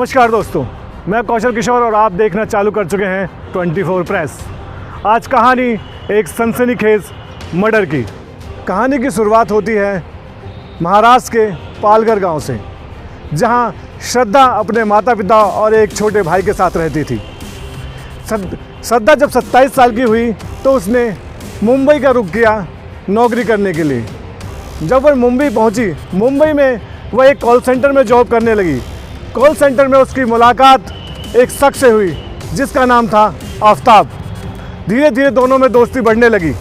नमस्कार दोस्तों, मैं कौशल किशोर और आप देखना चालू कर चुके हैं 24 प्रेस। आज कहानी एक सनसनीखेज मर्डर की। कहानी की शुरुआत होती है महाराष्ट्र के पालघर गांव से, जहां श्रद्धा अपने माता पिता और एक छोटे भाई के साथ रहती थी। श्रद्धा जब 27 साल की हुई तो उसने मुंबई का रुख किया नौकरी करने के लिए। जब वह मुंबई पहुंची, मुंबई में वह एक कॉल सेंटर में जॉब करने लगी। कॉल सेंटर में उसकी मुलाकात एक शख्स से हुई जिसका नाम था आफ्ताब। धीरे धीरे दोनों में दोस्ती बढ़ने लगी।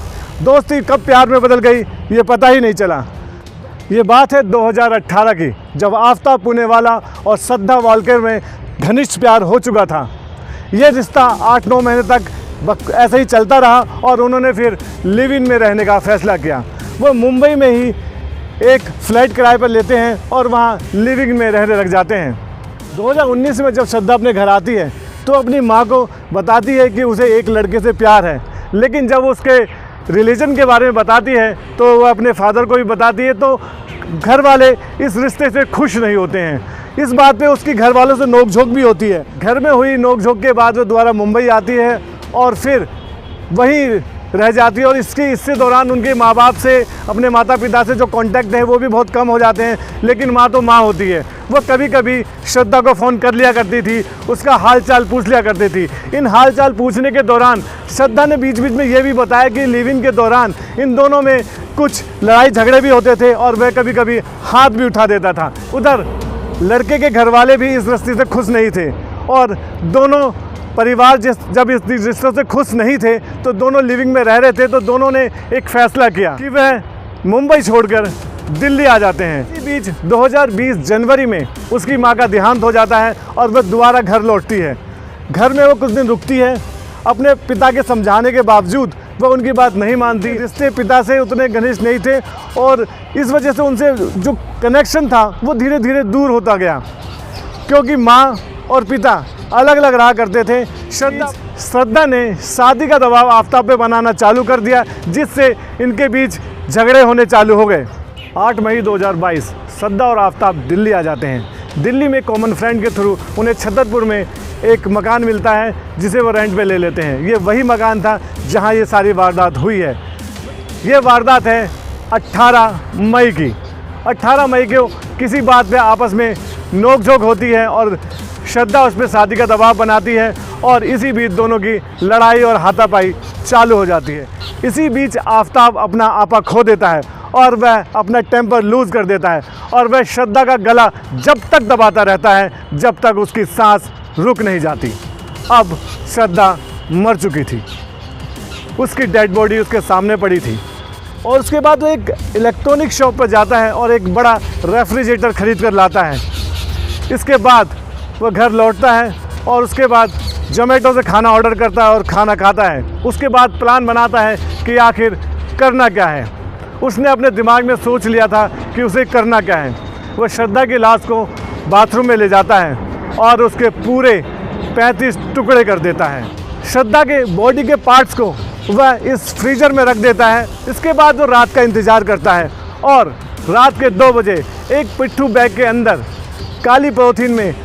दोस्ती कब प्यार में बदल गई ये पता ही नहीं चला। ये बात है 2018 की, जब आफ्ताब पुणेवाला और श्रद्धा वालकर में घनिष्ठ प्यार हो चुका था। ये रिश्ता 8-9 महीने तक ऐसे ही चलता रहा और उन्होंने फिर लिव इन में रहने का फैसला किया। वो मुंबई में ही एक फ्लैट किराए पर लेते हैं और वहाँ लिविंग में रहने लग जाते हैं। 2019 में जब श्रद्धा अपने घर आती है तो अपनी माँ को बताती है कि उसे एक लड़के से प्यार है, लेकिन जब उसके रिलीजन के बारे में बताती है तो वह अपने फादर को भी बताती है, तो घर वाले इस रिश्ते से खुश नहीं होते हैं। इस बात पे उसकी घर वालों से नोकझोंक भी होती है। घर में हुई नोकझोंक के बाद वो दोबारा मुंबई आती है और फिर वहीं रह जाती है। और इससे दौरान उनके माँ बाप से, अपने माता पिता से जो कांटेक्ट है वो भी बहुत कम हो जाते हैं। लेकिन माँ तो माँ होती है, वो कभी कभी श्रद्धा को फ़ोन कर लिया करती थी, उसका हाल चाल पूछ लिया करती थी। इन हाल चाल पूछने के दौरान श्रद्धा ने बीच बीच में ये भी बताया कि लिविंग के दौरान इन दोनों में कुछ लड़ाई झगड़े भी होते थे और वह कभी कभी हाथ भी उठा देता था। उधर लड़के के घर वाले भी इस रिश्ते से खुश नहीं थे और दोनों परिवार जब इस रिश्तों से खुश नहीं थे तो दोनों लिविंग में रह रहे थे। तो दोनों ने एक फ़ैसला किया कि वह मुंबई छोड़कर दिल्ली आ जाते हैं। इसी बीच 2020 जनवरी में उसकी मां का देहांत हो जाता है और वह दोबारा घर लौटती है। घर में वो कुछ दिन रुकती है। अपने पिता के समझाने के बावजूद वह उनकी बात नहीं मानती। रिश्ते पिता से उतने घनिष्ठ नहीं थे और इस वजह से उनसे जो कनेक्शन था वो धीरे धीरे दूर होता गया, क्योंकि माँ और पिता अलग अलग रहा करते थे। श्रद्धा ने शादी का दबाव आफ्ताब पे बनाना चालू कर दिया, जिससे इनके बीच झगड़े होने चालू हो गए। 8 मई 2022 श्रद्धा और आफ्ताब दिल्ली आ जाते हैं। दिल्ली में कॉमन फ्रेंड के थ्रू उन्हें छतरपुर में एक मकान मिलता है जिसे वो रेंट पे ले लेते हैं। ये वही मकान था जहां ये सारी वारदात हुई है। ये वारदात है 18 मई की। 18 मई को किसी बात पे आपस में नोकझोंक होती है और श्रद्धा उस पर शादी का दबाव बनाती है और इसी बीच दोनों की लड़ाई और हाथापाई चालू हो जाती है। इसी बीच आफ्ताब अपना आपा खो देता है और वह अपना टेम्पर लूज़ कर देता है और वह श्रद्धा का गला जब तक दबाता रहता है जब तक उसकी सांस रुक नहीं जाती। अब श्रद्धा मर चुकी थी, उसकी डेड बॉडी उसके सामने पड़ी थी। और उसके बाद वो एक इलेक्ट्रॉनिक शॉप पर जाता है और एक बड़ा रेफ्रिजरेटर खरीद कर लाता है। इसके बाद वह घर लौटता है और उसके बाद जोमेटो से खाना ऑर्डर करता है और खाना खाता है। उसके बाद प्लान बनाता है कि आखिर करना क्या है। उसने अपने दिमाग में सोच लिया था कि उसे करना क्या है। वह श्रद्धा की लाश को बाथरूम में ले जाता है और उसके पूरे 35 टुकड़े कर देता है। श्रद्धा के बॉडी के पार्ट्स को वह इस फ्रीजर में रख देता है। इसके बाद वो रात का इंतज़ार करता है और रात के 2 बजे एक पिट्ठू बैग के अंदर काली पॉलीथीन में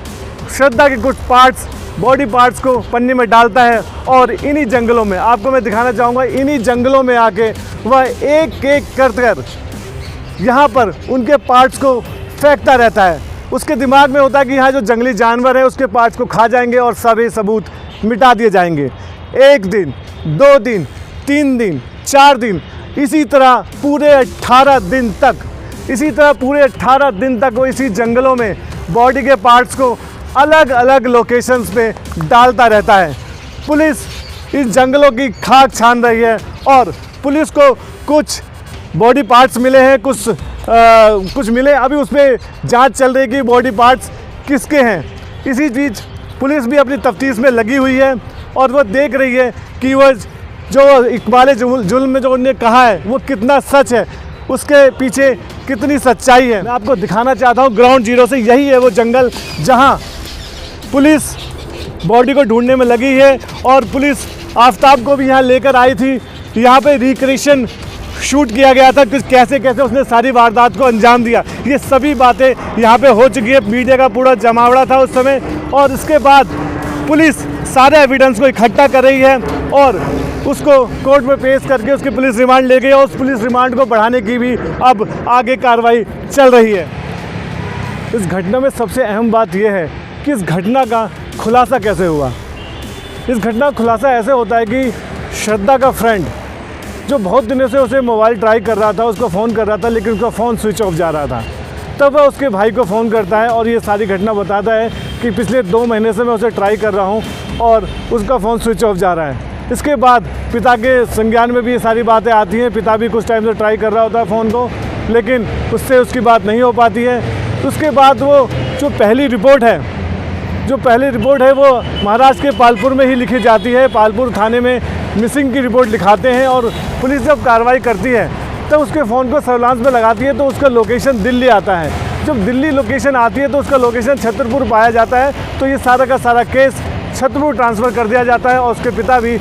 श्रद्धा के कुछ पार्ट्स, बॉडी पार्ट्स को पन्नी में डालता है और इन्हीं जंगलों में, आपको मैं दिखाना चाहूँगा, इन्हीं जंगलों में आके वह एक एक कर यहाँ पर उनके पार्ट्स को फेंकता रहता है। उसके दिमाग में होता है कि यहाँ जो जंगली जानवर हैं उसके पार्ट्स को खा जाएंगे और सभी सबूत मिटा दिए जाएंगे। 1 दिन, 2 दिन, 3 दिन, 4 दिन, इसी तरह पूरे 18 दिन तक वो इसी जंगलों में बॉडी के पार्ट्स को अलग अलग लोकेशंस पे डालता रहता है। पुलिस इस जंगलों की खाक छान रही है और पुलिस को कुछ बॉडी पार्ट्स मिले हैं, कुछ मिले, अभी उसमें जांच चल रही है कि बॉडी पार्ट्स किसके हैं। इसी बीच पुलिस भी अपनी तफ्तीश में लगी हुई है और वो देख रही है कि वह जो इकबाल जुल्म में जो उन्होंने कहा है वो कितना सच है, उसके पीछे कितनी सच्चाई है। मैं आपको दिखाना चाहता हूँ ग्राउंड जीरो से। यही है वो जंगल जहाँ पुलिस बॉडी को ढूंढने में लगी है और पुलिस आफ्ताब को भी यहाँ लेकर आई थी। यहाँ पे रिक्रिएशन शूट किया गया था, कि कैसे कैसे उसने सारी वारदात को अंजाम दिया, ये सभी बातें यहाँ पे हो चुकी है। मीडिया का पूरा जमावड़ा था उस समय, और इसके बाद पुलिस सारे एविडेंस को इकट्ठा कर रही है और उसको कोर्ट में पेश करके उसकी पुलिस रिमांड ले गई, और उस पुलिस रिमांड को बढ़ाने की भी अब आगे कार्रवाई चल रही है। इस घटना में सबसे अहम बात यह है कि इस घटना का खुलासा कैसे हुआ। इस घटना का खुलासा ऐसे होता है कि श्रद्धा का फ्रेंड जो बहुत दिनों से उसे मोबाइल ट्राई कर रहा था, उसको फ़ोन कर रहा था, लेकिन उसका फ़ोन स्विच ऑफ जा रहा था। तब वह उसके भाई को फ़ोन करता है और ये सारी घटना बताता है कि पिछले 2 महीने से मैं उसे ट्राई कर रहा हूँ और उसका फ़ोन स्विच ऑफ जा रहा है। इसके बाद पिता के संज्ञान में भी ये सारी बातें आती हैं। पिता भी कुछ टाइम से ट्राई कर रहा होता है फ़ोन को, लेकिन उससे उसकी बात नहीं हो पाती है। उसके बाद वो जो पहली रिपोर्ट है वो महाराष्ट्र के पालपुर में ही लिखी जाती है। पालपुर थाने में मिसिंग की रिपोर्ट लिखाते हैं और पुलिस जब कार्रवाई करती है तब उसके फ़ोन को सर्विलांस में लगाती है, तो उसका लोकेशन दिल्ली आता है। जब दिल्ली लोकेशन आती है तो उसका लोकेशन छतरपुर पाया जाता है, तो ये सारा का सारा केस छतरपुर ट्रांसफ़र कर दिया जाता है और उसके पिता भी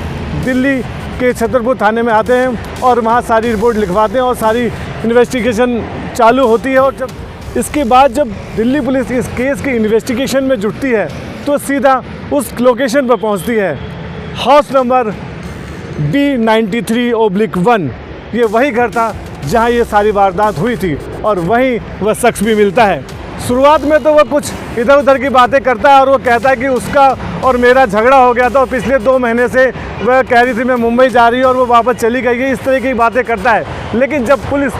दिल्ली के छतरपुर थाने में आते हैं और वहाँ सारी रिपोर्ट लिखवाते हैं और सारी इन्वेस्टिगेशन चालू होती है। और जब इसके बाद जब दिल्ली पुलिस इस केस की इन्वेस्टिगेशन में जुटती है तो सीधा उस लोकेशन पर पहुंचती है, हाउस नंबर B93/1। ये वही घर था जहां ये सारी वारदात हुई थी और वहीं वह शख्स भी मिलता है। शुरुआत में तो वह कुछ इधर उधर की बातें करता है और वो कहता है कि उसका और मेरा झगड़ा हो गया था और पिछले 2 महीने से वह कह रही थी मैं मुंबई जा रही हूँ और वो वापस चली गई है, इस तरह की बातें करता है। लेकिन जब पुलिस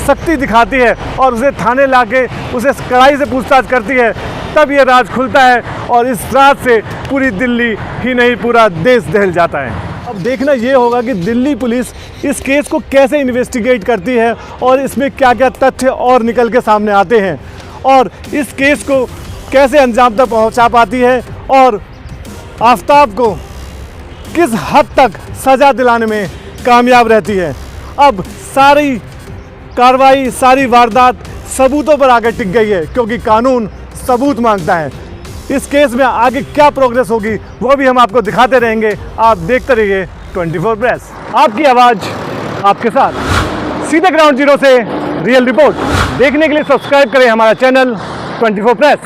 सख्ती दिखाती है और उसे थाने लाके उसे कड़ाई से पूछताछ करती है, तब ये राज खुलता है और इस राज से पूरी दिल्ली ही नहीं पूरा देश दहल जाता है। अब देखना ये होगा कि दिल्ली पुलिस इस केस को कैसे इन्वेस्टिगेट करती है और इसमें क्या क्या तथ्य और निकल के सामने आते हैं और इस केस को कैसे अंजाम तक पहुंचा पाती है और आफताब को किस हद तक सज़ा दिलाने में कामयाब रहती है। अब सारी कार्रवाई, सारी वारदात सबूतों पर आकर टिक गई है, क्योंकि कानून सबूत मांगता है। इस केस में आगे क्या प्रोग्रेस होगी वो भी हम आपको दिखाते रहेंगे। आप देखते रहिए 24 प्रेस, आपकी आवाज़ आपके साथ। सीधे ग्राउंड जीरो से रियल रिपोर्ट देखने के लिए सब्सक्राइब करें हमारा चैनल 24 प्रेस।